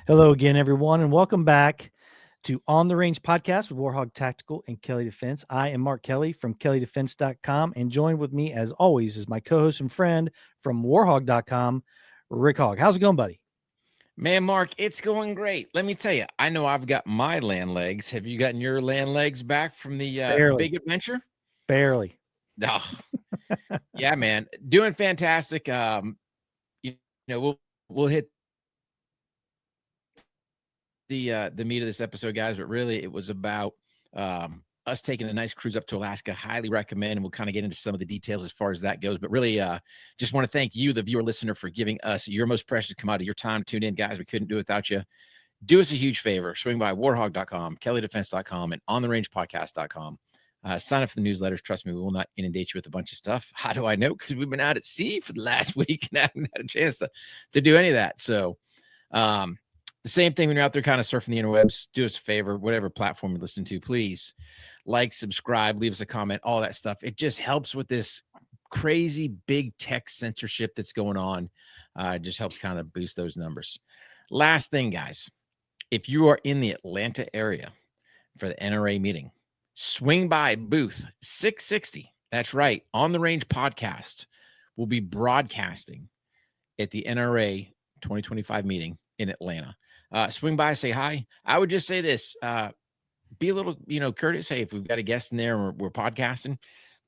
Hello again, everyone, and welcome back to On the Range podcast with Warhog Tactical and Kelly Defense. I am Mark Kelly from kellydefense.com, and joined with me, as always, is my co-host and friend from warhog.com, Rick Hogg. How's it going, buddy? Man, Mark, it's going great. Let me tell you, I know I've got my land legs. Have you gotten your land legs back from the big Barely. adventure? Barely. Oh, yeah, man, doing fantastic. You we'll hit the meat of this episode, guys. But really, it was about us taking a nice cruise up to Alaska. Highly recommend, and we'll kind of get into some of the details as far as that goes. But really, just want to thank you, the viewer listener, for giving us your most precious commodity, your time. Tune in, guys. We couldn't do it without you. Do us a huge favor. Swing by warhog.com, kellydefense.com, and ontherangepodcast.com. Sign up for the newsletters. Trust me, we will not inundate you with a bunch of stuff. How do I know? Because we've been out at sea for the last week and haven't had a chance to do any of that. So the same thing when you're out there kind of surfing the interwebs. Do us a favor, whatever platform you listen to, please like, subscribe, leave us a comment, all that stuff. It just helps with this crazy big tech censorship that's going on. It just helps kind of boost those numbers. Last thing, guys. If you are in the Atlanta area for the NRA meeting, swing by booth 660. That's right. On the Range podcast will be broadcasting at the NRA 2025 meeting in Atlanta. Swing by, say hi. I would just say this, be a little, courteous. Hey, if we've got a guest in there and we're podcasting,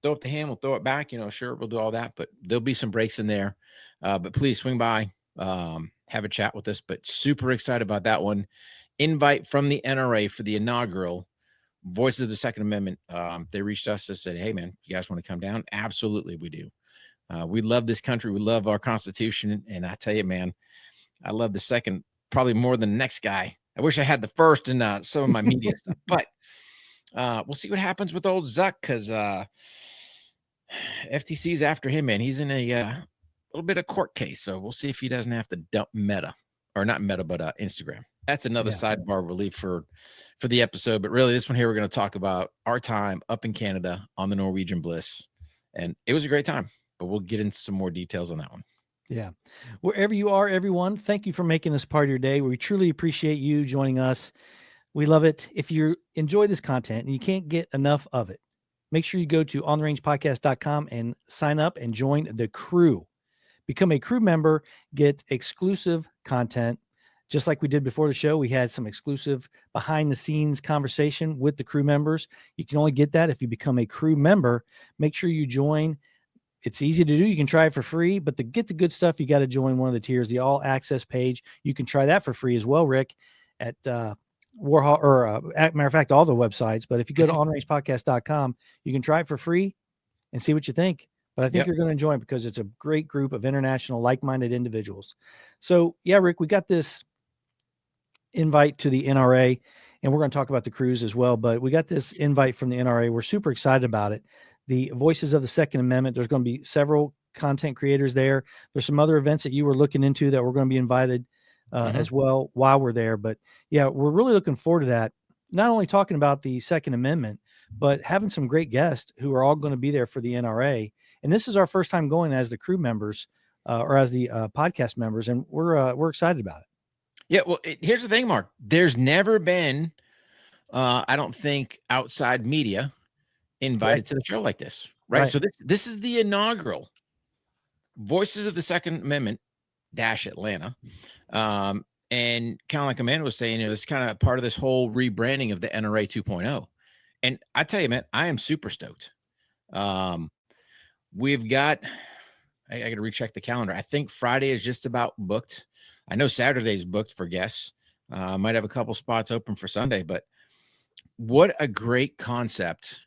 throw up the hand, we'll throw it back. Sure, we'll do all that, but there'll be some breaks in there. But please swing by, have a chat with us. But super excited about that one. Invite from the NRA for the inaugural Voices of the Second Amendment. They reached us and said, hey, man, you guys want to come down? Absolutely, we do. We love this country. We love our Constitution. And I tell you, man, I love the second probably more than the next guy. I wish I had the first in some of my media stuff. But we'll see what happens with old Zuck, because FTC's after him, man. He's in a little bit of court case. So we'll see if he doesn't have to dump Meta, or not Meta, but Instagram. That's another sidebar we'll leave for the episode. But really, this one here, we're going to talk about our time up in Canada on the Norwegian BLISS. And it was a great time, but we'll get into some more details on that one. Yeah. Wherever you are, everyone, thank you for making us part of your day. We truly appreciate you joining us. We love it. If you enjoy this content and you can't get enough of it, make sure you go to ontherangepodcast.com and sign up and join the crew. Become a crew member, get exclusive content. Just like we did before the show, we had some exclusive behind the scenes conversation with the crew members. You can only get that if you become a crew member. Make sure you join. It's easy to do. You can try it for free, but to get the good stuff, you got to join one of the tiers, the all access page. You can try that for free as well, Rick, at Warhol, or matter of fact, all the websites. But if you go to onrangepodcast.com, you can try it for free and see what you think. But I think you're going to enjoy it because it's a great group of international like-minded individuals. So yeah, Rick, we got this invite to the NRA, and we're going to talk about the cruise as well. But we got this invite from the NRA. We're super excited about it. The Voices of the Second Amendment. There's going to be several content creators there. There's some other events that you were looking into that we're going to be invited as well while we're there. But yeah, we're really looking forward to that. Not only talking about the Second Amendment, but having some great guests who are all going to be there for the NRA. And this is our first time going as the crew members or as the podcast members, and we're excited about it. Yeah, well, here's the thing, Mark. There's never been, I don't think, outside media invited to the show like this, right? So this is the inaugural Voices of the Second Amendment Atlanta. And kind of like Amanda was saying, it's kind of part of this whole rebranding of the NRA 2.0. And I tell you, man, I am super stoked. We've got, I got to recheck the calendar. I think Friday is just about booked. I know Saturday's booked for guests. Might have a couple spots open for Sunday, but what a great concept,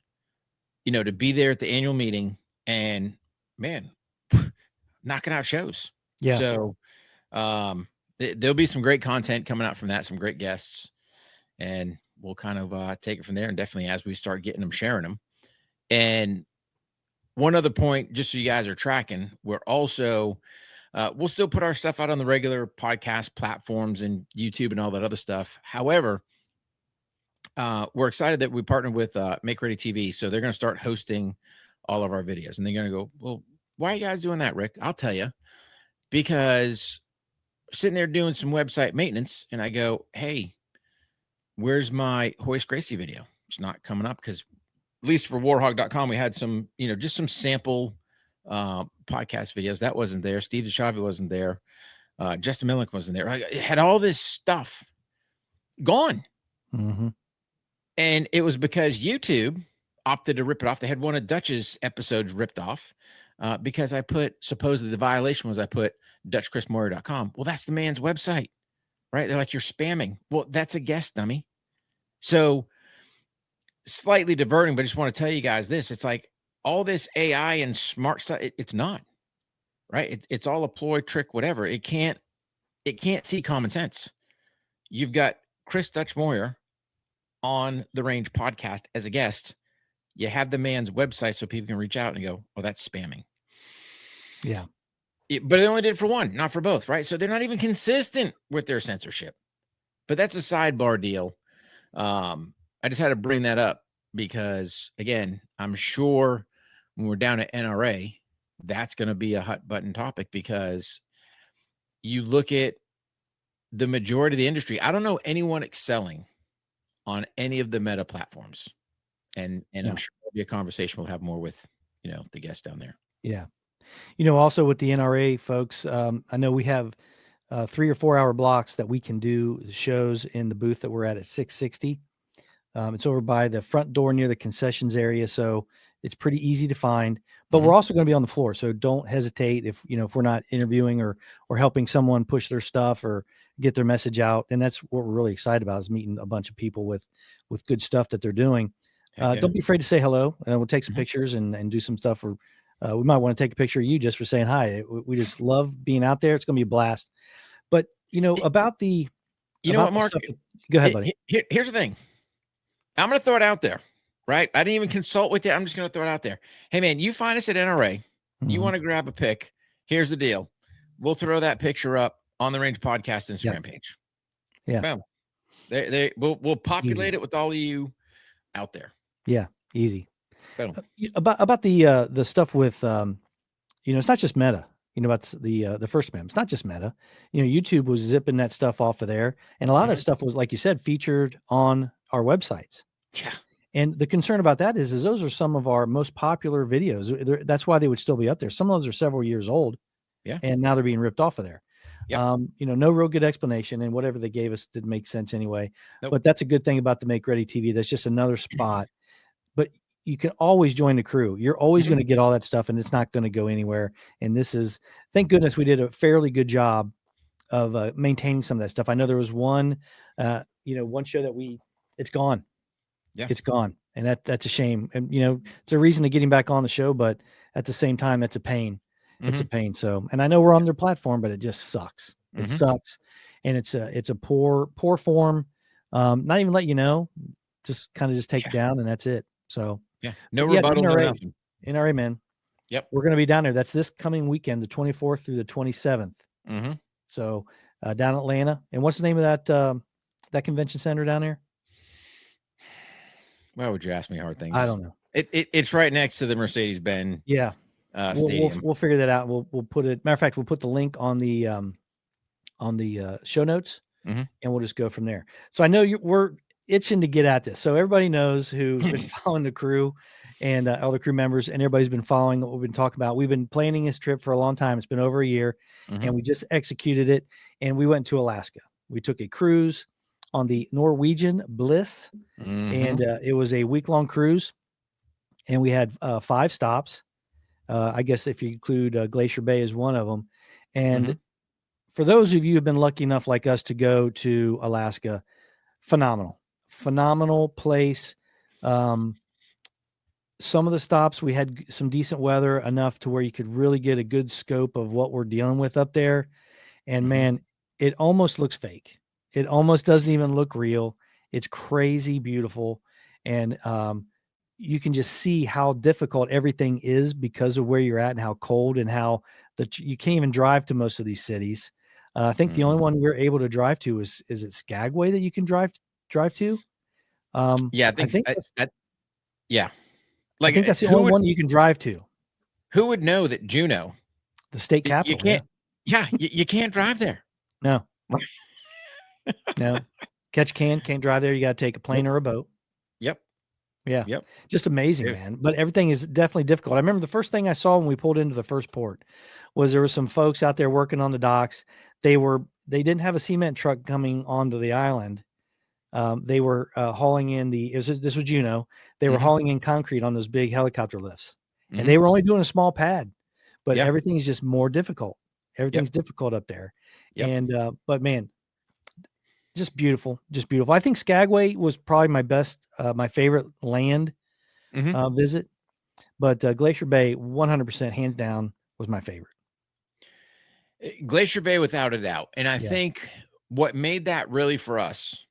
to be there at the annual meeting and, man, knocking out shows. Yeah. So there'll be some great content coming out from that, some great guests, and we'll kind of take it from there. And definitely as we start getting them, sharing them. And one other point, just so you guys are tracking, we're also, we'll still put our stuff out on the regular podcast platforms and YouTube and all that other stuff. However, we're excited that we partnered with Make Ready TV. So they're going to start hosting all of our videos. And they're going to go, well, why are you guys doing that, Rick? I'll tell you. Because sitting there doing some website maintenance, and I go, "Hey, where's my Hoist Gracie video?" It's not coming up because, at least for warhog.com, we had some, just some sample podcast videos. That wasn't there. Steve DeChavi wasn't there. Justin Millick wasn't there. It had all this stuff gone. Mm-hmm. And it was because YouTube opted to rip it off. They had one of Dutch's episodes ripped off because supposedly the violation was I put DutchChrisMoyer.com. Well, that's the man's website, right? They're like, you're spamming. Well, that's a guest, dummy. So slightly diverting, but I just want to tell you guys this. It's like all this AI and smart stuff. It's not, right? It's all a ploy, trick, whatever. It can't see common sense. You've got Chris Dutch Moyer on the Range podcast as a guest. You have the man's website so people can reach out and go, "Oh, that's spamming." Yeah. But they only did it for one, not for both, right? So they're not even consistent with their censorship. But that's a sidebar deal. I just had to bring that up because, again, I'm sure when we're down at NRA, that's going to be a hot button topic because you look at the majority of the industry. I don't know anyone excelling on any of the meta platforms. And I'm sure there'll be a conversation we'll have more with, the guests down there. Yeah. Also with the NRA folks, I know we have 3 or 4 hour blocks that we can do shows in the booth that we're at 660. It's over by the front door near the concessions area. So it's pretty easy to find, but we're also going to be on the floor. So don't hesitate if we're not interviewing or helping someone push their stuff or get their message out. And that's what we're really excited about, is meeting a bunch of people with good stuff that they're doing. Yeah. Don't be afraid to say hello, and we'll take some pictures and do some stuff. Or we might want to take a picture of you just for saying hi. We just love being out there. It's going to be a blast. But about the, what, Mark? Go ahead, buddy. Here's the thing. I'm going to throw it out there, right? I didn't even consult with you. I'm just going to throw it out there. Hey, man, you find us at NRA. You want to grab a pic. Here's the deal. We'll throw that picture up on the Range Podcast Instagram page. Yeah. Boom. We'll populate it with all of you out there. Yeah. Easy. Boom. About the stuff with, it's not just Meta. About the first mem. It's not just Meta. YouTube was zipping that stuff off of there, and a lot of that stuff was, like you said, featured on our websites. Yeah. And the concern about that is those are some of our most popular videos. That's why they would still be up there. Some of those are several years old. Yeah. And now they're being ripped off of there. Yep. No real good explanation, and whatever they gave us didn't make sense anyway. Nope. But that's a good thing about the Make Ready TV. That's just another spot. But you can always join the crew. You're always going to get all that stuff, and it's not going to go anywhere. And this is, thank goodness we did a fairly good job of maintaining some of that stuff. I know there was one show that it's gone. Yeah. It's gone. And that's a shame. And, it's a reason to get him back on the show, but at the same time, that's a pain. It's a pain. So, and I know we're on their platform, but it just sucks. It sucks. And it's a poor form. Not even let you know, just kind of just take it down, and that's it. So yeah, no rebuttal, no nothing. NRA, man. Yep. We're going to be down there. That's this coming weekend, the 24th through the 27th. So down in Atlanta. And what's the name of that convention center down there? Why would you ask me hard things? I don't know. It's right next to the Mercedes-Benz. Yeah. Stadium. We'll figure that out. We'll put it. Matter of fact, we'll put the link on the show notes, and we'll just go from there. So I know we're itching to get at this. So everybody knows who's been following the crew and all the crew members, and everybody's been following what we've been talking about. We've been planning this trip for a long time. It's been over a year, and we just executed it. And we went to Alaska. We took a cruise on the Norwegian BLISS, and it was a week-long cruise, and we had 5 stops. I guess if you include Glacier Bay as one of them. And for those of you who've been lucky enough like us to go to Alaska, phenomenal place. Some of the stops, we had some decent weather, enough to where you could really get a good scope of what we're dealing with up there. And man, it almost looks fake. It almost doesn't even look real. It's crazy beautiful. And, you can just see how difficult everything is because of where you're at and how cold, and how you can't even drive to most of these cities. I think the only one we're able to drive to is it Skagway that you can drive to? Yeah, I think that. Yeah, like I think that's the only one you can drive to. Who would know that Juneau, the state capital? You can't drive there. No, no. Catch can't drive there. You got to take a plane Nope. or a boat. Yep. Yeah. Yep. Just amazing, Yeah. man. But everything is definitely difficult. I remember the first thing I saw when we pulled into the first port was there were some folks out there working on the docks. They didn't have a cement truck coming onto the island. They were hauling in this was Juneau. They were Mhm. hauling in concrete on those big helicopter lifts, and Mhm. they were only doing a small pad, but Yeah. everything's just more difficult. Yep. Everything's difficult up there, Yep. and but man, just beautiful, just beautiful. I think Skagway was probably my favorite land Mhm. visit, but Glacier Bay, 100% hands down, was my favorite. Glacier Bay, without a doubt. And I Yeah. think what made that really for us.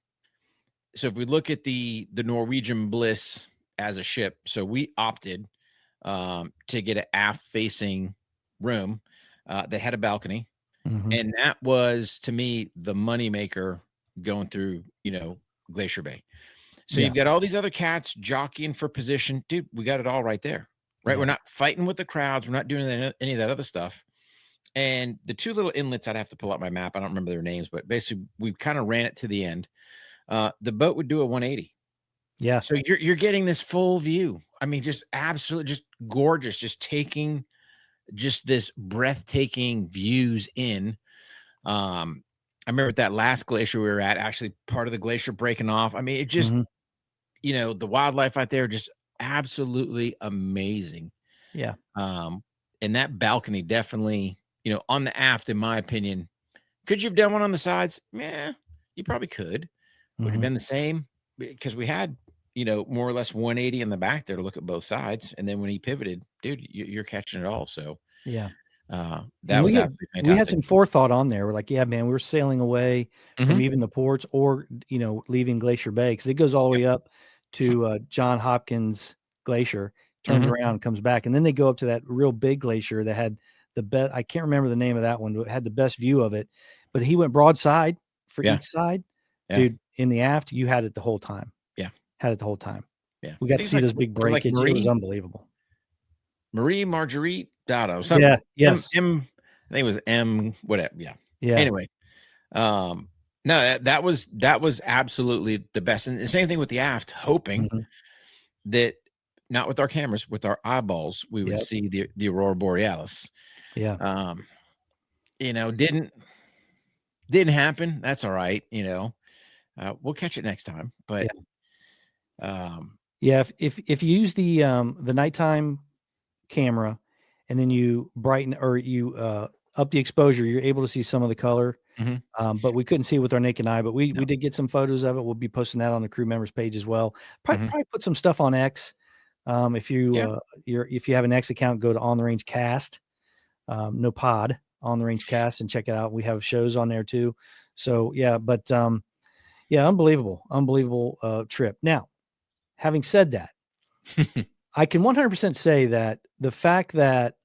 So if we look at the Norwegian Bliss as a ship, so we opted to get an aft facing room that had a balcony, Mhm. and that was to me the moneymaker going through Glacier Bay. So Yeah. you've got all these other cats jockeying for position, dude. We got it all right there, right? We're Yeah. not fighting with the crowds. We're not doing any of that other stuff. And the two little inlets, I'd have to pull out my map. I don't remember their names, but basically we kind of ran it to the end. The boat would do a 180. Yeah. So you're getting this full view. I mean, just absolutely just gorgeous, just taking just this breathtaking views in. I remember at that last glacier we were at, actually part of the glacier breaking off. I mean, it just, Mhm. the wildlife out there just absolutely amazing. Yeah. Um, and that balcony definitely, on the aft, in my opinion, could you have done one on the sides? Yeah, you probably could. Would it have Mhm. been the same? Because we had, more or less 180 in the back there to look at both sides. And then when he pivoted, dude, you're catching it all. So Yeah. that And was absolutely we had fantastic. some forethought on there. We're like, yeah, man, we're sailing away from Mhm. even the ports or, leaving Glacier Bay because it goes all the Yep. way up to John Hopkins Glacier, turns Mhm. around, comes back, and then they go up to that real big glacier that had the best. I can't remember the name of that one, but it had the best view of it. But he went broadside for Yeah. each side, Yeah. dude. In the aft, you had it the whole time. Yeah. Had it the whole time. Yeah. We I got think to it's see like this big like breakage. It was unbelievable. Marie Marguerite Dotto, Yeah. some Yes. I think it was M whatever, yeah. Yeah. Anyway, um, no, that was absolutely the best, and the same thing with the aft, hoping Mhm. that not with our cameras, with our eyeballs, we would Yep. see the aurora borealis. Yeah. Um, you know, didn't happen, that's alright, we'll catch it next time, but, Yeah. um Yeah, if you use the nighttime camera and then you brighten or you, up the exposure, you're able to see some of the color, Mhm, but we couldn't see it with our naked eye, but we no, did get some photos of it. We'll be posting that on the crew members page as well. mhm, Probably put some stuff on X. yeah, If you have an X account, go to On the Range Cast, no pod, On the Range Cast, and check it out. We have shows on there too. So, yeah, but, yeah, unbelievable, trip. Now, having said that, I can 100% say that the fact that,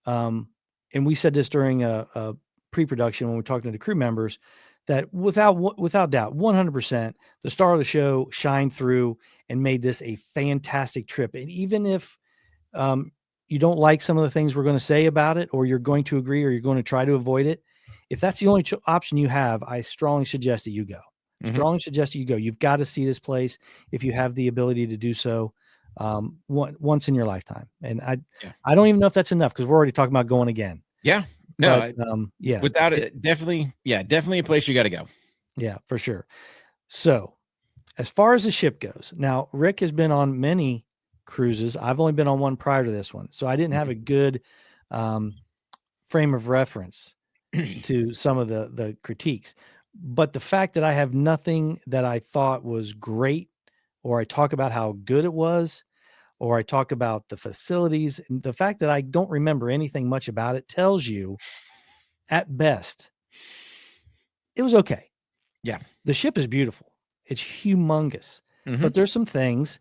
um, and we said this during a pre-production when we're talking to the crew members, that without doubt, 100%, the star of the show shined through and made this a fantastic trip. And even if um, you don't like some of the things we're going to say about it, or you're going to agree, or you're going to try to avoid it, if that's the only option you have, I strongly suggest that you go. mhm, Strongly suggest that you go. You've got to see this place if you have the ability to do so once in your lifetime. And yeah, I don't even know if that's enough because we're already talking about going again. yeah, no, But yeah, without it, definitely, yeah, definitely a place you gotta go. yeah, for sure. So as far as the ship goes, now Rick has been on many cruises. I've only been on one prior to this one, so I didn't have a good um, frame of reference Mhm. to some of the critiques. But the fact that I have nothing that I thought was great, or I talk about how good it was, or I talk about the facilities, and the fact that I don't remember anything much about it tells you, at best, it was okay. Yeah, The ship is beautiful. It's humongous. mhm. But there's some things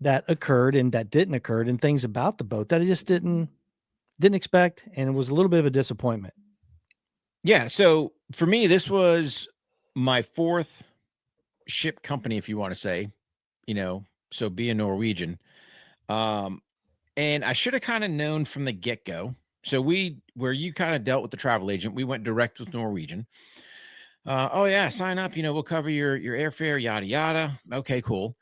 that occurred and that didn't occur and things about the boat that I just didn't expect, and it was a little bit of a disappointment. Yeah, so for me, this was my 4th ship company, if you wanna say, so being Norwegian, um, and I shoulda kinda known from the get-go. So where you kinda dealt with the travel agent, we went direct with Norwegian. Oh yeah, sign up. We'll cover your airfare, yada yada. Okay, cool.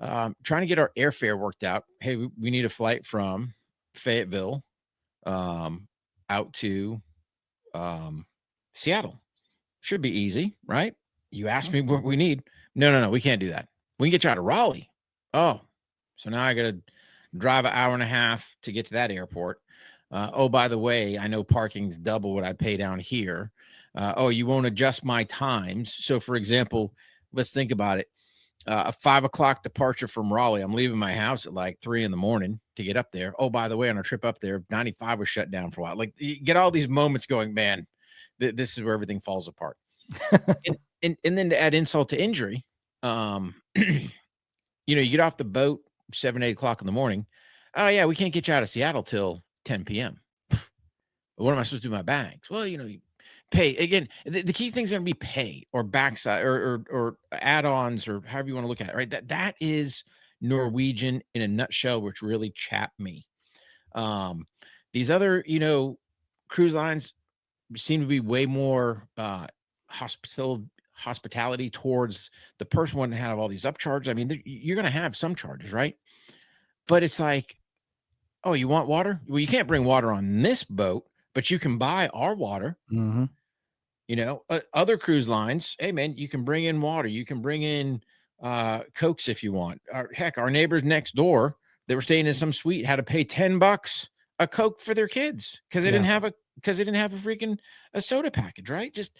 Trying to get our airfare worked out. Hey, we need a flight from Fayetteville um, out to um, Seattle. Should be easy, right? You asked me what we need. No, no, no, we can't do that. We can get you out of Raleigh. Oh, so now I got to drive an hour and a half to get to that airport. Oh, by the way, I know parking's double what I pay down here. Oh, you won't adjust my times. So, for example, let's think about it. A 5 o'clock departure from Raleigh. I'm leaving my house at like 3 in the morning to get up there. Oh, by the way, on our trip up there, 95 was shut down for a while. Like, you get all these moments going, man, this is where everything falls apart. And then to add insult to injury, you get off the boat 7, 8 o'clock in the morning. Oh yeah, we can't get you out of Seattle till 10 p.m. What am I supposed to do with my bags? Well, you pay again. The key thing is going to be pay or backside or add-ons or however you want to look at it, right? That is Norwegian in a nutshell, which really chapped me. Um, these other, cruise lines seem to be way more hospitality towards the person wanting to have all these upcharges. I mean, you're going to have some charges, right? But it's like, oh, you want water? Well, you can't bring water on this boat, but you can buy our water. Mm-hmm. Other cruise lines, hey man, you can bring in water. You can bring in Cokes if you want. Heck, our neighbors next door, they were staying in some suite, had to pay $10 a Coke for their kids because they Yeah. didn't have a freaking a soda package, right? Just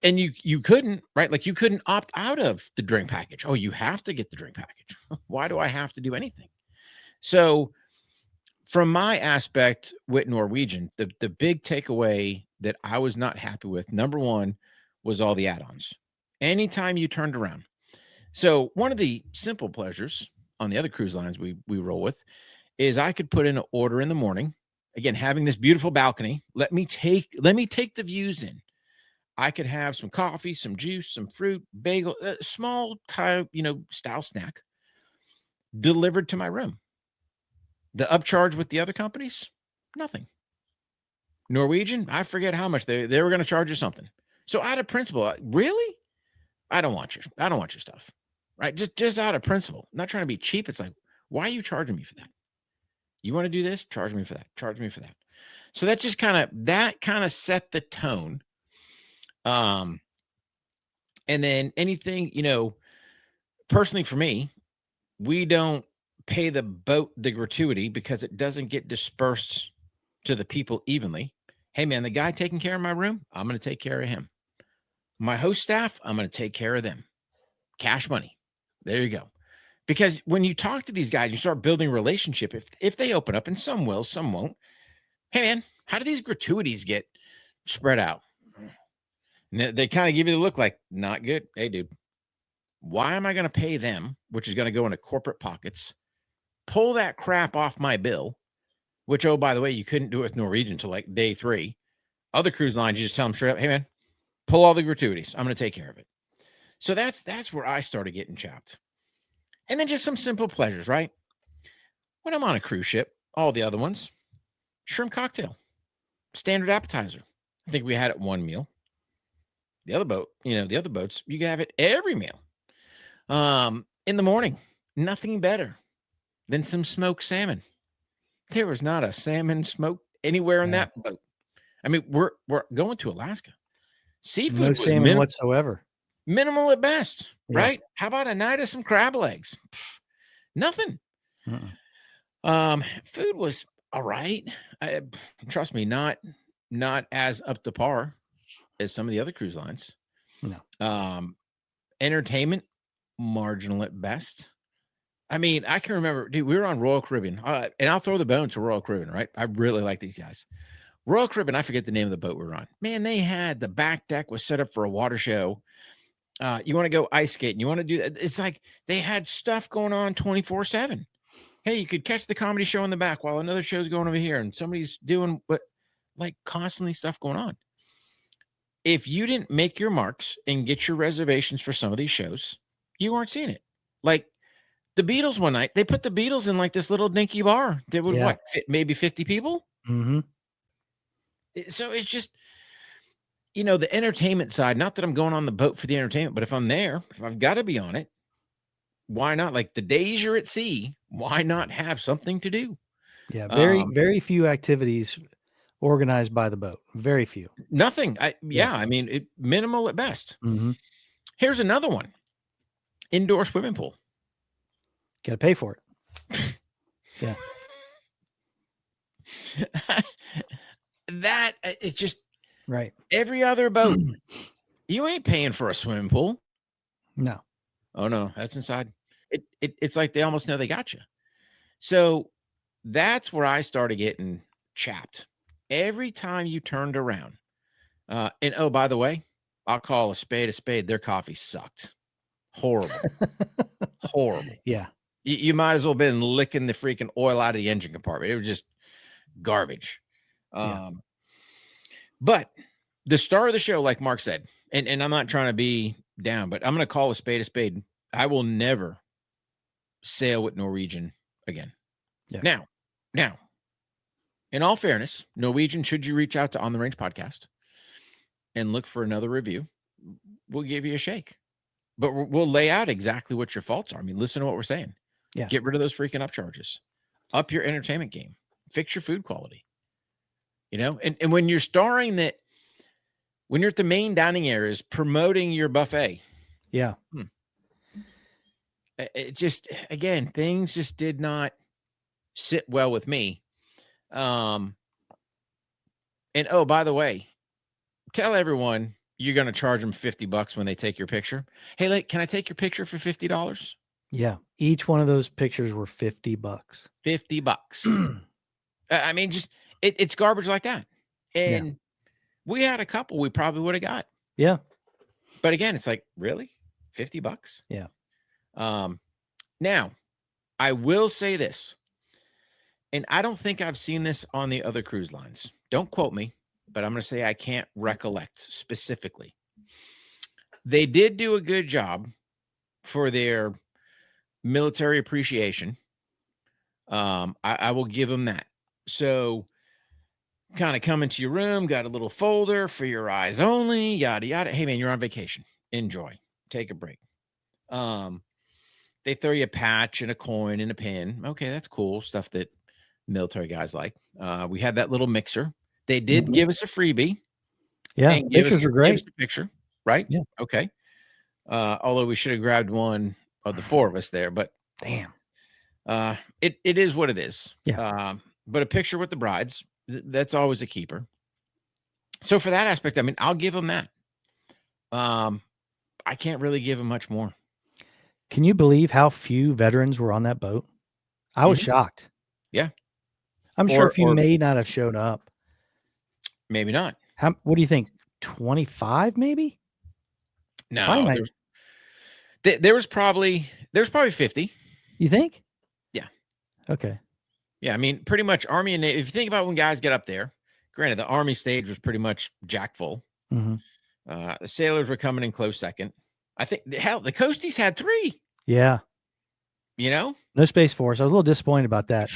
and you couldn't, right? Like you couldn't opt out of the drink package. Oh, you have to get the drink package. Why do I have to do anything? So from my aspect with Norwegian, the big takeaway that I was not happy with, number one, was all the add-ons. Anytime you turned around. So one of the simple pleasures on the other cruise lines we roll with is I could put in an order in the morning. Again, having this beautiful balcony, let me take the views in. I could have some coffee, some juice, some fruit, bagel, small type, style snack delivered to my room. The upcharge with the other companies, nothing. Norwegian, I forget how much they were going to charge you something. So out of principle, really, I don't want your stuff, right? Just out of principle, not trying to be cheap. It's like, why are you charging me for that? You want to do this? Charge me for that. Charge me for that. So that just kind of set the tone. And then anything, personally for me, we don't pay the boat the gratuity because it doesn't get dispersed to the people evenly. Hey man, the guy taking care of my room, I'm going to take care of him. My host staff, I'm going to take care of them. Cash money. There you go. Because when you talk to these guys, you start building a relationship. If they open up, and some will, some won't. Hey man, how do these gratuities get spread out? And they kind of give you the look like, not good. Hey dude, why am I going to pay them, which is going to go into corporate pockets, pull that crap off my bill, which, oh, by the way, you couldn't do it with Norwegian until like day 3. Other cruise lines, you just tell them straight up, hey man, pull all the gratuities. I'm going to take care of it. So that's where I started getting chopped. And then just some simple pleasures, right? When I'm on a cruise ship, all the other ones, shrimp cocktail, standard appetizer. I think we had it one meal. The other boats, you can have it every meal. In the morning, nothing better than some smoked salmon. There was not a salmon smoked anywhere in Yeah. that boat. I mean, we're going to Alaska. Seafood No was salmon whatsoever. minimal at best, Yeah. right? How about a night of some crab legs? Nothing. Food was all right. Trust me, not as up to par as some of the other cruise lines. No. Entertainment, marginal at best. I mean, I can remember, dude, we were on Royal Caribbean, and I'll throw the bone to Royal Caribbean, right? I really like these guys. Royal Caribbean, I forget the name of the boat we were on. Man, they had the back deck was set up for a water show. You want to go ice skating, you want to do that. It's like they had stuff going on 24/7. Hey, you could catch the comedy show in the back while another show's going over here and somebody's doing like constantly stuff going on. If you didn't make your marks and get your reservations for some of these shows, you weren't seeing it. Like the Beatles one night, they put the Beatles in like this little dinky bar. There would fit maybe 50 people. Mm-hmm. So it's just the entertainment side, not that I'm going on the boat for the entertainment, but if I'm there, if I've got to be on it, why not? Like the days you're at sea, why not have something to do? Yeah, very, Um, very few activities organized by the boat. Very few. Nothing. Yeah. I mean, minimal at best. Mm-hmm. Here's another one: indoor swimming pool. Got to pay for it. Yeah. That it's just Right. every other boat. You ain't paying for a swimming pool. No. Oh no, that's inside. It's like they almost know they got you. So that's where I started getting chapped. Every time you turned around, and oh, by the way, I'll call a spade a spade. Their coffee sucked. Horrible. Horrible. Yeah. You might as well have been licking the freaking oil out of the engine compartment. It was just garbage. Yeah. But the star of the show, like Mark said, and I'm not trying to be down, but I'm going to call a spade a spade. I will never sail with Norwegian again. Yeah. Now, in all fairness, Norwegian, should you reach out to On the Range podcast and look for another review, we'll give you a shake. But we'll lay out exactly what your faults are. I mean, listen to what we're saying. Yeah. Get rid of those freaking upcharges. Up your entertainment game. Fix your food quality. And when you're starring that, when you're at the main dining areas promoting your buffet. Yeah. It just, again, things just did not sit well with me. And oh, by the way, tell everyone you're going to charge them $50 when they take your picture. Hey, like, can I take your picture for $50? Yeah. Each one of those pictures were $50. $50. I mean, just it's garbage like that. And we had a couple we probably would have got. Yeah. But again, it's like, really? $50? Yeah. Now, I will say this, and I don't think I've seen this on the other cruise lines. Don't quote me, but I'm going to say I can't recollect specifically. They did do a good job for their military appreciation. I will give them that. So kind of come into your room, got a little folder for your eyes only, yada, yada. Hey, man, you're on vacation. Enjoy. Take a break. They throw you a patch and a coin and a pin. Okay, that's cool. Stuff that military guys like. We had that little mixer. They did give us a freebie. Yeah. And Pictures are give great. us a picture, right? Yeah. Okay. Although we should have grabbed one of the four of us there, but Damn. It is what it is. Yeah. But a picture with the brides, that's always a keeper. So for that aspect, I mean, I'll give them that. I can't really give them much more. Can you believe how few veterans were on that boat? I was shocked. Yeah. I'm sure a few may not have showed up. Maybe not. What do you think? 25 maybe? No. There was probably 50. You think? Yeah. Okay. Yeah, I mean, pretty much Army and Navy. If you think about when guys get up there, granted, the Army stage was pretty much jack full. Mm-hmm. The sailors were coming in close second. I think, hell, the Coasties had 3. Yeah. No Space Force. I was a little disappointed about that.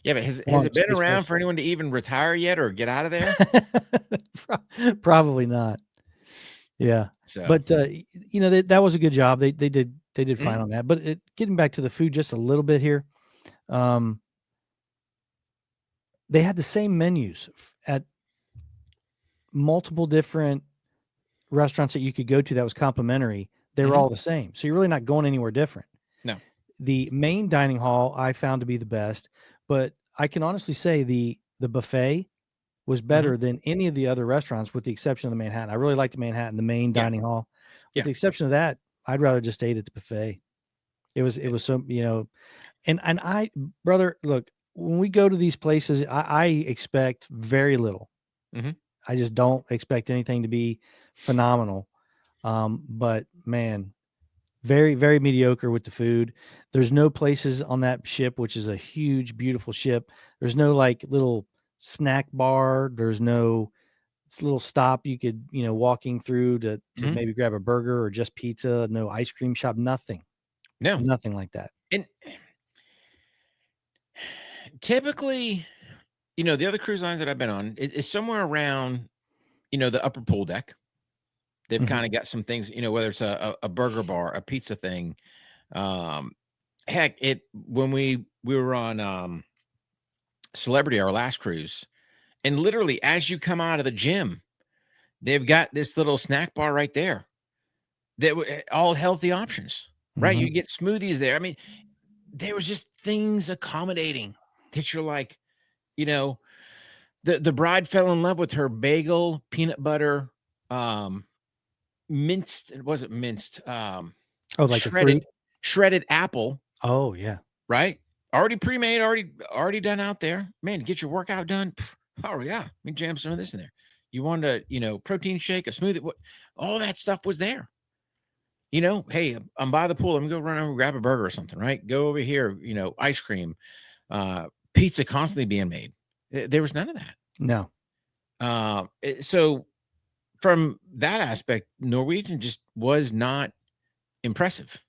Yeah, but has it been around for anyone to even retire yet or get out of there? Probably not. Yeah. So, but that was a good job. They did fine on that. But getting back to the food just a little bit here, they had the same menus at multiple different restaurants that you could go to that was complimentary. They were all the same. So you're really not going anywhere different. No. The main dining hall I found to be the best, but I can honestly say the buffet was better than any of the other restaurants with the exception of the Manhattan. I really liked the Manhattan, the main dining hall. With the exception of that, I'd rather just ate at the buffet. It was so, and I, brother, look, when we go to these places, I expect very little. I just don't expect anything to be phenomenal. But man, very, very mediocre with the food. There's no places on that ship, which is a huge, beautiful ship. There's no like little snack bar. There's no little stop you could, walking through to maybe grab a burger or just pizza. No ice cream shop, nothing. No, nothing like that. And typically, the other cruise lines that I've been on is somewhere around, the upper pool deck. They've Mhm. kind of got some things, whether it's a burger bar, a pizza thing. Um, heck, when we were on Celebrity, our last cruise, and literally as you come out of the gym, they've got this little snack bar right there that all healthy options, right? Mhm. You get smoothies there. I mean, there was just things accommodating that you're like, you know, the bride fell in love with her bagel, peanut butter, um, minced, it wasn't minced, Oh, like the shredded fruit? shredded apple, Oh, yeah. right? Already pre-made, already done out there. Man, to get your workout done. Oh yeah, let me jam some of this in there. You want a, protein shake, a smoothie, what all that stuff was there. Hey, I'm by the pool. I'm gonna go run over and grab a burger or something, right? Go over here, ice cream, pizza constantly being made. There was none of that. No. So from that aspect, Norwegian just was not impressive.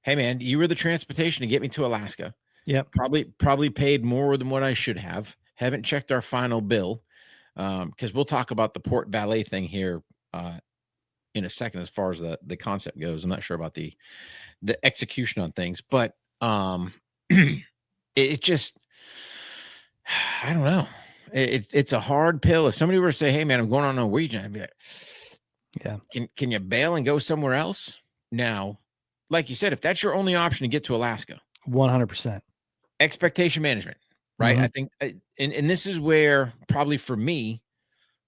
Hey man, you were the transportation to get me to Alaska. Yep. Probably paid more than what I should have. Haven't checked our final bill. Because we'll talk about the port valet thing here in a second as far as the concept goes. I'm not sure about the execution on things, but it just I don't know. It's a hard pill. If somebody were to say, "Hey man, I'm going on Norwegian," I'd be like, Yeah. Can you bail and go somewhere else?" Now, like you said, if that's your only option to get to Alaska, 100%. expectation management, right? I Mhm. think, and this is where probably for me,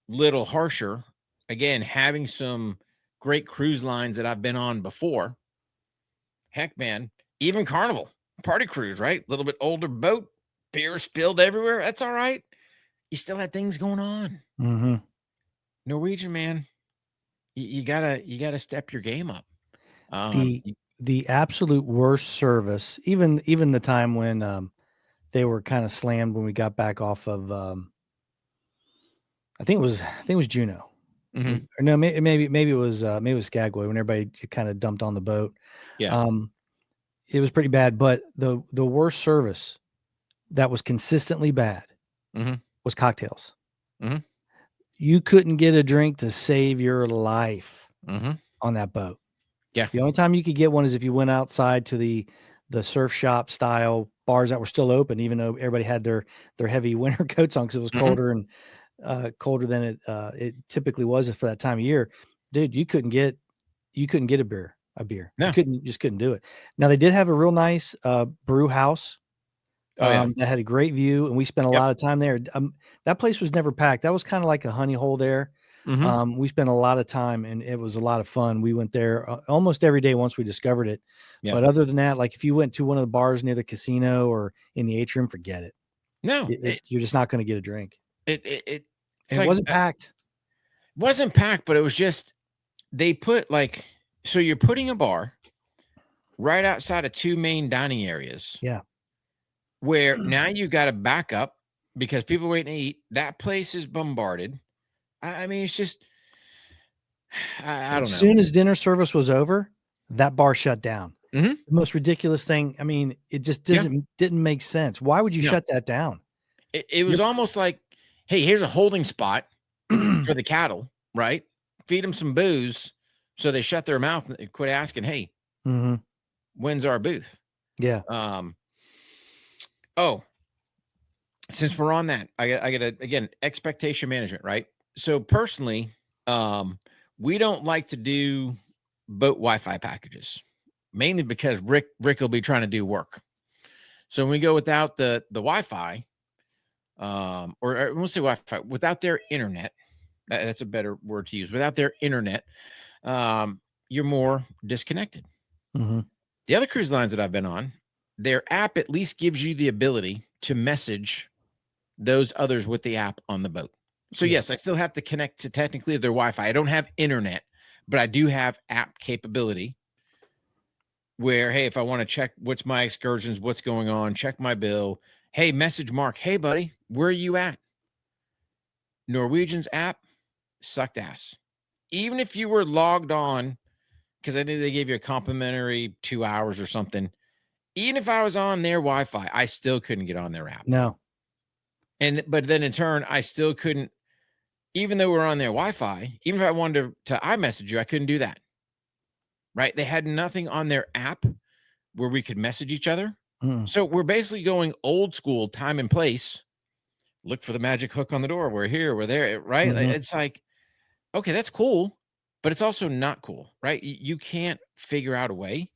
little harsher. Again, having some great cruise lines that I've been on before. Heck, man, even Carnival party cruise, right? A little bit older boat, beer spilled everywhere. That's all right. You still had things going on. Mhm. Norwegian, man, you gotta step your game up. Um, The you- the absolute worst service, even the time when, they were kinda slammed when we got back off of, I think it was Juneau. mhm, Or no, maybe it was Skagway when everybody kinda dumped on the boat. yeah, Um, it was pretty bad, but the worst service that was consistently bad mhm, was cocktails. mhm, You couldn't get a drink to save your life mhm, on that boat. yeah, The only time you could get one is if you went outside to the surf shop style bars that were still open, even though everybody had their heavy winter coats on because it was mhm, colder than it typically was for that time of year. Dude, you couldn't get a beer. You no, just couldn't do it. Now they did have a real nice brew house oh yeah, that had a great view, and we spent a yep, lot of time there. That place was never packed. That was kinda like a honey hole there. mhm, We spent a lot of time, and it was a lot of fun. We went there, almost every day once we discovered it. yeah, But other than that, like, if you went to one of the bars near the casino or in the atrium, forget it. no, You're just not gonna get a drink. it's And it like wasn't packed. wasn't packed, but it was just they put like so you're putting a bar right outside of two main dining areas Yeah. where now you got to back up because people are waiting to eat. That place is bombarded. I mean, it's just I As don't know. soon as dinner service was over, that bar shut down. Mhm. The most ridiculous thing, I mean, it just Yeah. didn't make sense. Why would you No. shut that down? It was You're almost like, hey, here's a holding spot for the cattle, right? Feed them some booze so they shut their mouth and quit asking, hey, Mhm. when's our booth? Yeah. Um, oh, since we're on that, I got to again expectation management, right? So personally, um, we don't like to do boat Wi-Fi packages, mainly because Rick will be trying to do work. So when we go without the Wi-Fi, or we'll say Wi-Fi without their internet, that's a better word to use. Without their internet, you're more disconnected. Mhm. The other cruise lines that I've been on, their app at least gives you the ability to message those others with the app on the boat. So Yeah. yes, I still have to connect to technically their Wi-Fi. I don't have internet, but I do have app capability where, hey, if I want to check what's my excursions, what's going on, check my bill. Hey, message Mark. Hey, buddy, where are you at? Norwegian's app sucked ass. Even if you were logged on, because I think they gave you a complimentary 2 hours or something. Even if I was on their Wi-Fi, I still couldn't get on their app. No. But then in turn, I still couldn't even though we're on their Wi-Fi, even if I wanted to iMessage you, I couldn't do that. Right? They had nothing on their app where we could message each other. Mm. So we're basically going old school, time and place. Look for the magic hook on the door. We're here, we're there, right? Mhm. It's like, okay, that's cool, but it's also not cool, right? You can't figure out a way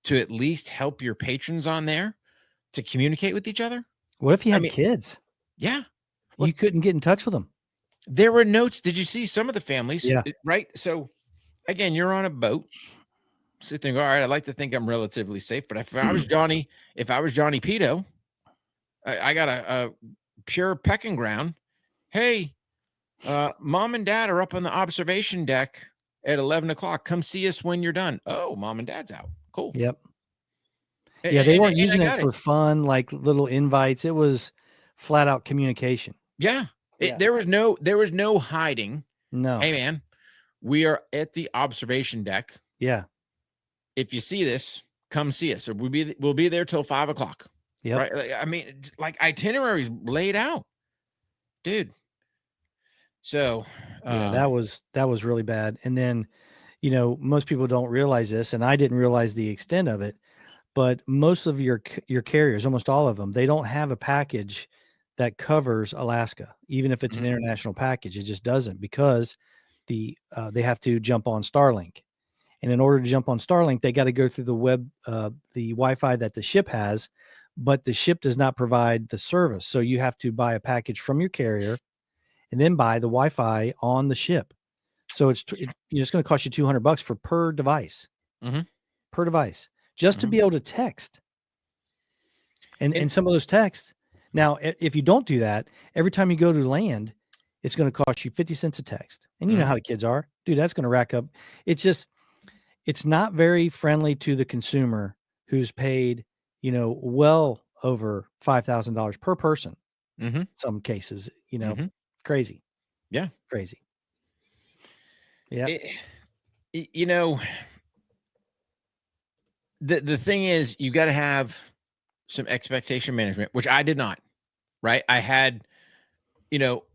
to at least help your patrons on there to communicate with each other. What if you I had mean, yeah. yeah. You couldn't get in touch with them. There were notes. Did you see some of the families? Yeah. Right. So again, you're on a boat. Sit there and go, all right, I'd like to think I'm relatively safe, but if I was Johnny Pito, I got a pure pecking ground. Hey, mom and dad are up on the observation deck at 11 o'clock. Come see us when you're done. Oh, mom and dad's out. Cool. Yep. Yeah, they And weren't I using it got it. for fun, like little invites. It was flat out communication. Yeah. Yeah. There was no hiding. No. Hey man, we are at the observation deck. Yeah. If you see this, come see us. Or we'll be there till 5 o'clock. Yep. Right. I mean, like itineraries laid out, dude. So Yeah, that was really bad. And then, most people don't realize this, and I didn't realize the extent of it, but most of your carriers, almost all of them, they don't have a package that covers Alaska, even if it's an international package. It just doesn't, because they have to jump on Starlink. And in order to jump on Starlink, they got to go through the web, the Wi-Fi that the ship has, but the ship does not provide the service. So you have to buy a package from your carrier and then buy the Wi-Fi on the ship. So it's going to cost you $200 for per device, just to be able to text. And some of those texts. Now, if you don't do that, every time you go to land, it's going to cost you 50 cents a text. And you know how the kids are, dude. That's going to rack up. It's not very friendly to the consumer who's paid, well over $5,000 per person. Some cases, crazy. Yeah. Crazy. Yeah. The thing is, you got to have some expectation management, which I did not, right? I had,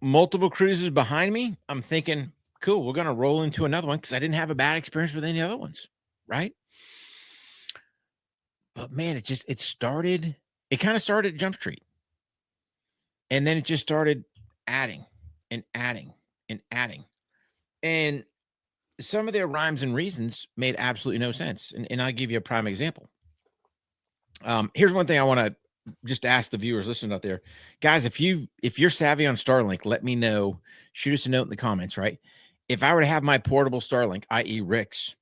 multiple cruises behind me. I'm thinking, cool, we're going to roll into another one because I didn't have a bad experience with any other ones, right? But man, it kind of started at Jump Street. And then it just started adding and adding and adding. And some of their rhymes and reasons made absolutely no sense. And I'll give you a prime example. Here's one thing I want to just ask the viewers listening out there. Guys, if you're savvy on Starlink, let me know. Shoot us a note in the comments, right? If I were to have my portable Starlink, i.e. Rick's,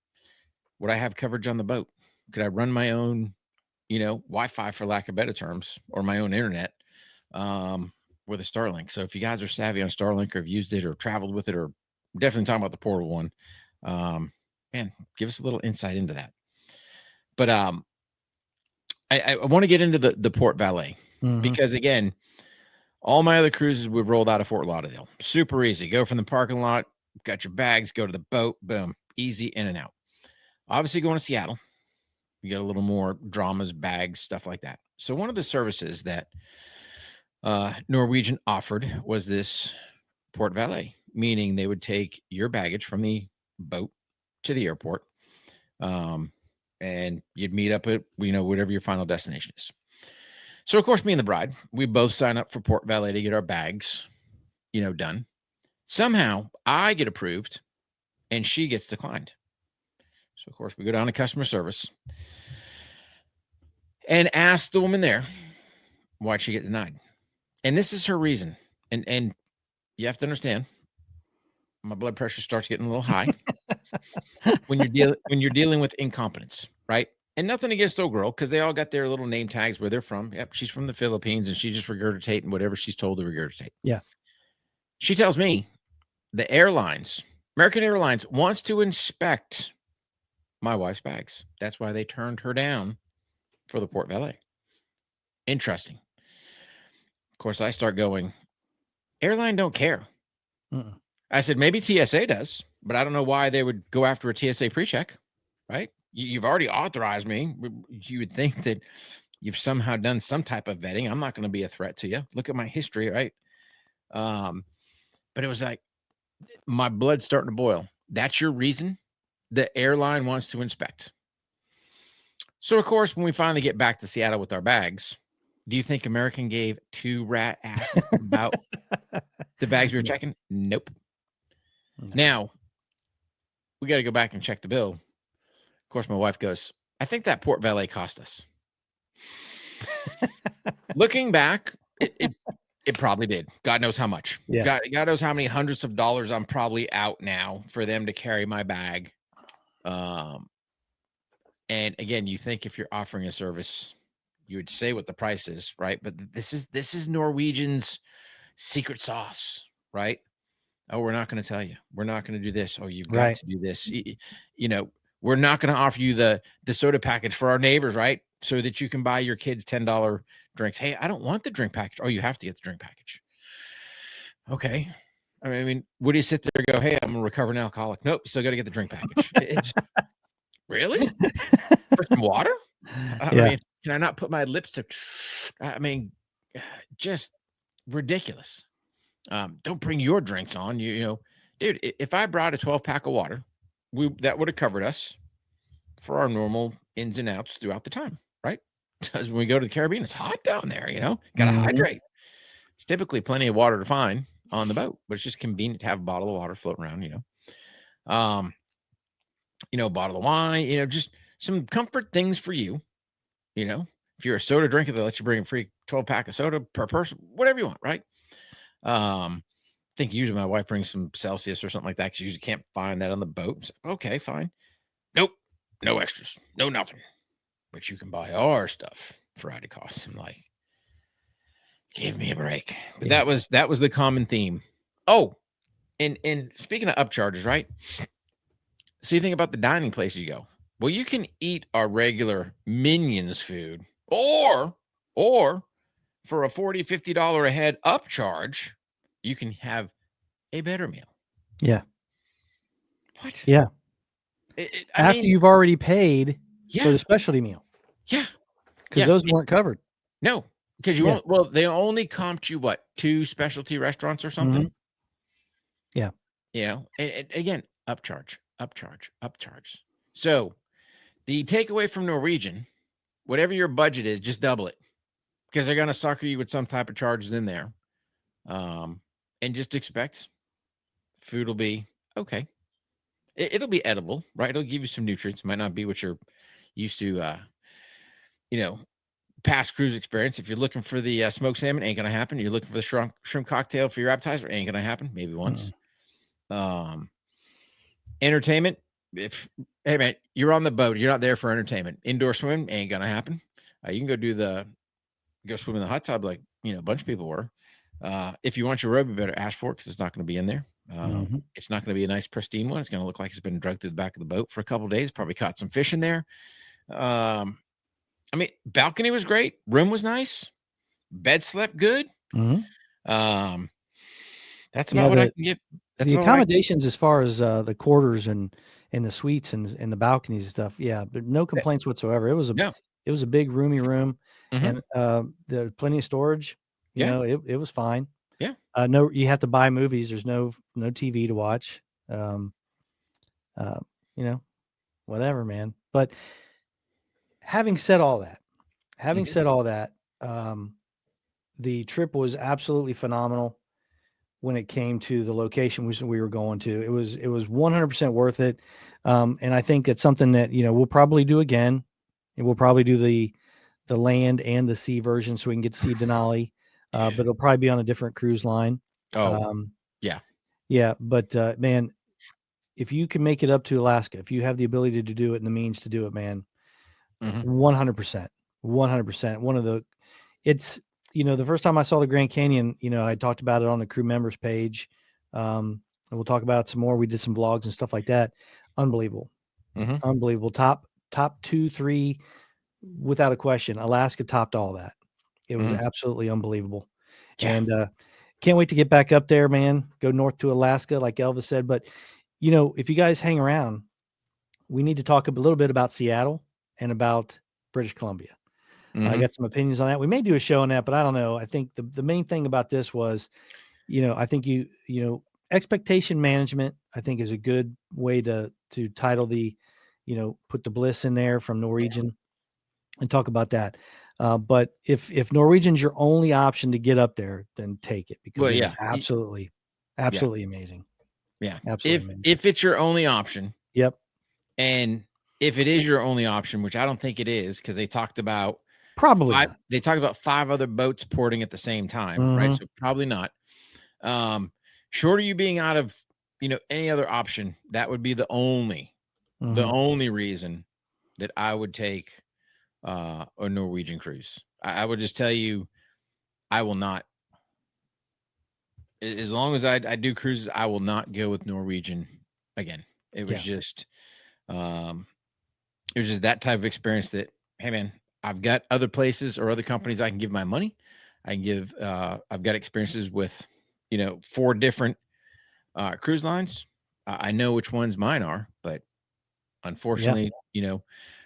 would I have coverage on the boat? Could I run my own, Wi-Fi, for lack of better terms, or my own internet with a Starlink? So if you guys are savvy on Starlink, or have used it or traveled with it, or definitely talking about the portable one, man, give us a little insight into that. But I want to get into the port valet, because again, all my other cruises we've rolled out of Fort Lauderdale. Super easy. Go from the parking lot, got your bags, go to the boat, boom, easy in and out. Obviously, going to Seattle, you get a little more dramas, bags, stuff like that. So one of the services that Norwegian offered was this port valet, meaning they would take your baggage from the boat to the airport, and you'd meet up at, whatever your final destination is. So, of course, me and the bride, we both sign up for port valet to get our bags, done. Somehow I get approved and she gets declined. So, of course, we go down to customer service and ask the woman there, why'd she get denied? And this is her reason. And you have to understand, my blood pressure starts getting a little high when you're dealing with incompetence, right? And nothing against old girl, because they all got their little name tags where they're from. Yep, she's from the Philippines, and she just regurgitating whatever she's told to regurgitate. Yeah. She tells me the airlines, American Airlines, wants to inspect my wife's bags. That's why they turned her down for the port valet. Interesting. Of course, I start going, airline don't care. I said, maybe TSA does, but I don't know why they would go after a TSA pre-check, right? You've already authorized me. You would think that you've somehow done some type of vetting. I'm not going to be a threat to you. Look at my history, right? But it was like my blood's starting to boil. That's your reason the airline wants to inspect. So, of course, when we finally get back to Seattle with our bags, do you think American gave two rat asses about the bags we were No, checking? Nope. no. Now, we got to go back and check the bill. Of course, my wife goes, I think that port valet cost us. Looking back, it probably did. God knows how much. Yeah. God knows how many hundreds of dollars I'm probably out now for them to carry my bag. And again, you think if you're offering a service, you would say what the price is, right? But this is Norwegian's secret sauce, right? Oh, we're not going to tell you. We're not going to do this. Oh, you've got Right. to do this. You know, we're not going to offer you the soda package for our neighbors, right? So that you can buy your kids $10 drinks. Hey, I don't want the drink package. Oh, you have to get the drink package. Okay. I mean, what do you sit there and go, hey, I'm a recovering alcoholic? Nope, still got to get the drink package. It's really for some water. I Yeah. mean, can I not put my lips to? I mean, just ridiculous. Don't bring your drinks on. You know, dude. If I brought a 12-pack of water, that would have covered us for our normal ins and outs throughout the time, right? Because when we go to the Caribbean, it's hot down there. You know, got to Mhm. hydrate. It's typically plenty of water to find on the boat, but it's just convenient to have a bottle of water floating around. Bottle of wine. Just some comfort things for you. If you're a soda drinker, they'll let you bring a free 12-pack of soda per person, whatever you want, right? I think usually my wife brings some Celsius or something like that because you usually can't find that on the boat. So, okay, fine. Nope, no extras, no nothing. But you can buy our stuff for ID costs. I'm like, give me a break. But Yeah. that was the common theme. Oh, and speaking of upcharges, right? So you think about the dining places you go. Well, you can eat our regular Minions food, or for a $40-50 a head upcharge, you can have a better meal. Yeah. What? Yeah. I After mean, you've already paid for yeah, the specialty meal, yeah, because yeah. those weren't covered. No, because you Yeah. won't. Well, they only comped you what, 2 specialty restaurants or Mhm. something. Yeah. And again, upcharge. So the takeaway from Norwegian, whatever your budget is, just double it because they're gonna sucker you with some type of charges in there. And just expect food will be okay. It'll be edible, right? It'll give you some nutrients. It might not be what you're used to, you know, past cruise experience. If you're looking for the smoked salmon, ain't gonna happen. You're looking for the shrimp cocktail for your appetizer, ain't gonna happen. Maybe once. Mm. Um, Entertainment. If Hey man, you're on the boat, you're not there for entertainment. Indoor swimming ain't gonna happen. You can go swim in the hot tub like a bunch of people were. If you want your robe, you better ask for it because it's not going to be in there. Mhm. It's not going to be a nice pristine one. It's going to look like it's been dragged through the back of the boat for a couple of days. Probably caught some fish in there. Um, I mean, balcony was great. Room was nice. Bed slept good. Mhm. Um, that's Yeah. about what I The can give. That's the about what I. accommodations as far as the quarters and the suites and the balconies and stuff. Yeah, but no complaints whatsoever. No. It was a big roomy room, Hmm. and there plenty of storage. Yeah. It was fine. Yeah. No, you have to buy movies. There's no TV to watch. Um, uh, you know, whatever, man. But having said all that, having Hmm. said all that, the trip was absolutely phenomenal when it came to the location we were going to. It was 100% worth it. And I think it's something that, we'll probably do again, and we'll probably do the land and the sea version so we can get to see Denali. But Dude. it'll probably be on a different cruise line. Oh, Um, yeah. yeah, but man, if you can make it up to Alaska, if you have the ability to do it and the means to do it, man, Hmm. 100%, 100%. It's, the first time I saw the Grand Canyon, I talked about it on the crew members page. And we'll talk about it some more. We did some vlogs and stuff like that. Unbelievable. Hmm. Unbelievable. Top 2, 3, without a question. Alaska topped all that. It was Hmm. absolutely unbelievable. Yeah. And can't wait to get back up there, man. Go north to Alaska, like Elvis said. But if you guys hang around, we need to talk a little bit about Seattle and about British Columbia. I Hmm. got some opinions on that. We may do a show on that, but I don't know. I think the main thing about this was, I think expectation management, I think, is a good way to title the, put the BLISS in there from Norwegian and talk about that. But if Norwegian's your only option to get up there, then take it, because Well, it is yeah, absolutely, yeah, absolutely amazing. yeah. Absolutely amazing. If it's your only option, Yep. and if it is your only option, which I don't think it is, because they talked about Probably not. 5 other boats porting at the same time, right? Mhm. So probably not. Short of you being out of, any other option, that would be the only Mhm. reason that I would take a Norwegian cruise. I would just tell you, I will not, as long as I do cruises, I will not go with Norwegian again. It was Yeah. just, um, it was just that type of experience that, hey man, I've got other places or other companies I can give my money. I can give, I've got experiences with, 4 different cruise lines. I know which ones mine are, but Yeah. unfortunately,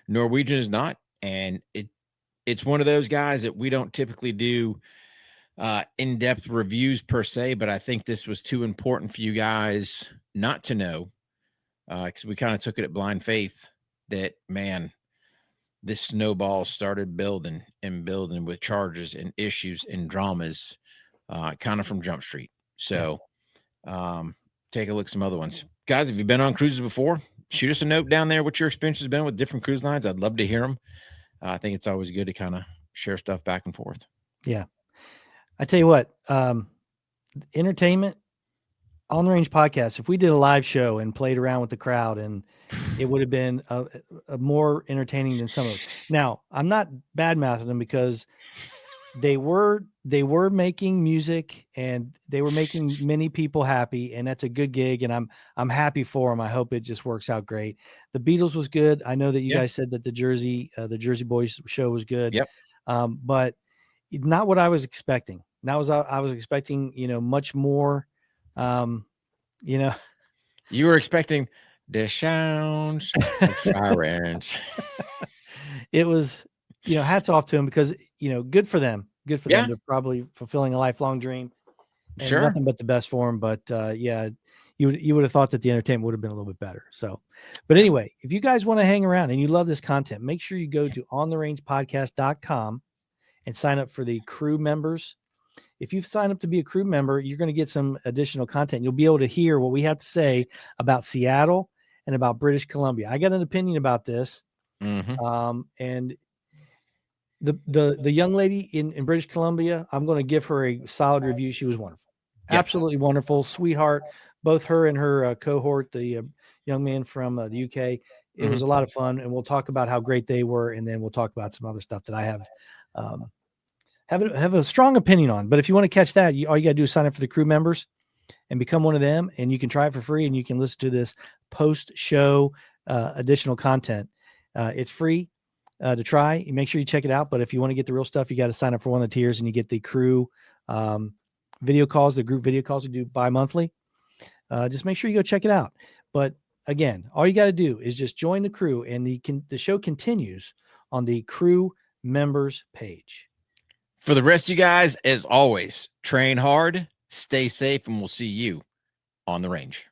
Norwegian is not. And it's one of those guys that we don't typically do in-depth reviews per se, but I think this was too important for you guys not to know, because we kind of took it at blind faith that, man, this snowball started building and building with charges and issues and dramas, kind of from Jump Street. Yeah. So take a look at some other ones. Guys, have you been on cruises before? Shoot us a note down there what your experience has been with different cruise lines. I'd love to hear them. I think it's always good to kind of share stuff back and forth. Yeah. I tell you what, entertainment on the range podcast, if we did a live show and played around with the crowd, and it would have been a more entertaining than some of those. Now, I'm not bad mouthing them, because they were making music, and they were making many people happy, and that's a good gig, and I'm happy for them. I hope it just works out great. The Beatles was good. I know that you Yeah. guys said that the Jersey Boys show was good. Yep. But not what I was expecting. That was I was expecting, much more. You know, You were expecting the sounds of sirens. it was, hats off to them, because, good for them. Good for them. Yeah, They're probably fulfilling a lifelong dream, and sure. nothing but the best for them. But yeah, you would have thought that the entertainment would have been a little bit better. So, but Yeah. anyway, if you guys want to hang around and you love this content, make sure you go to ontheRangePodcast.com and sign up for the crew members. If you've signed up to be a crew member, you're going to get some additional content. You'll be able to hear what we have to say about Seattle and about British Columbia. I got an opinion about this. Mm-hmm. And the young lady in British Columbia, I'm going to give her a solid review. She was wonderful. Yeah. Absolutely wonderful, sweetheart. Both her and her cohort, the young man from the UK. It was a lot of fun, and we'll talk about how great they were, and then we'll talk about some other stuff that I have a strong opinion on. But if you want to catch that, all you got to do is sign up for the crew members and become one of them, and you can try it for free, and you can listen to this post-show additional content. It's free to try. Make sure you check it out. But if you want to get the real stuff, you got to sign up for one of the tiers, and you get the crew video calls, the group video calls we do bi-monthly. Just make sure you go check it out. But again, all you got to do is just join the crew, and the show continues on the crew members page. For the rest of you guys, as always, train hard, stay safe, and we'll see you on the range.